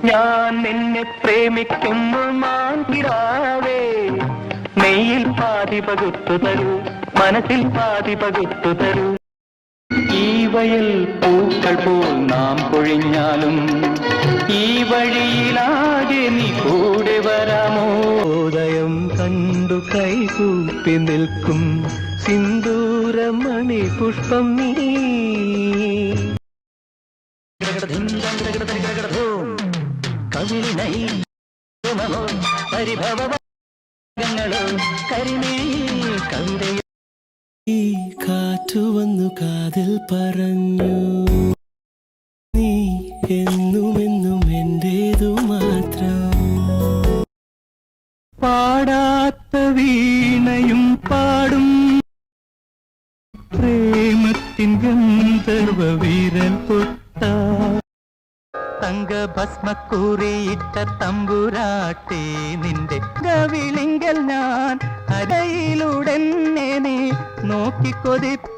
ഞാൻ നിന്നെ പ്രേമിക്കുന്നു മാൻകിടാവേ, നെയ്യിൽ പാതി പകുത്തു തരൂ, മനസ്സിൽ പാതി പകുത്തു തരൂ. ഈ വയൽ പൂക്കൾ പോൽ നാം പൊഴിഞ്ഞാലും ഈ വഴിയിലാകെ നീ കൂടെ വരാമോ? ഉദയം കണ്ടു കൈകൂപ്പി നിൽക്കും സിന്ദൂരമണി പുഷ്പം നീ. കവിളിനൈ പരിഭവങ്ങളോ കരിമേ കവിതയോ. ഈ കാറ്റു വന്നു കാതിൽ പറഞ്ഞു, നീ എന്നുമെന്നും എന്റേതു മാത്രം. പാടാത്ത വീണയും പാടും പ്രേമത്തിൻ ഗന്ധർവ വീരൻ പൊട്ട. തങ്കഭസ്മക്കൂറിയിട്ട തമ്പുരാട്ടി നിന്റെ കവിളിങ്കൽ ഞാൻ അരയിലൂടെ നീ നോക്കി കൊതിപ്പ.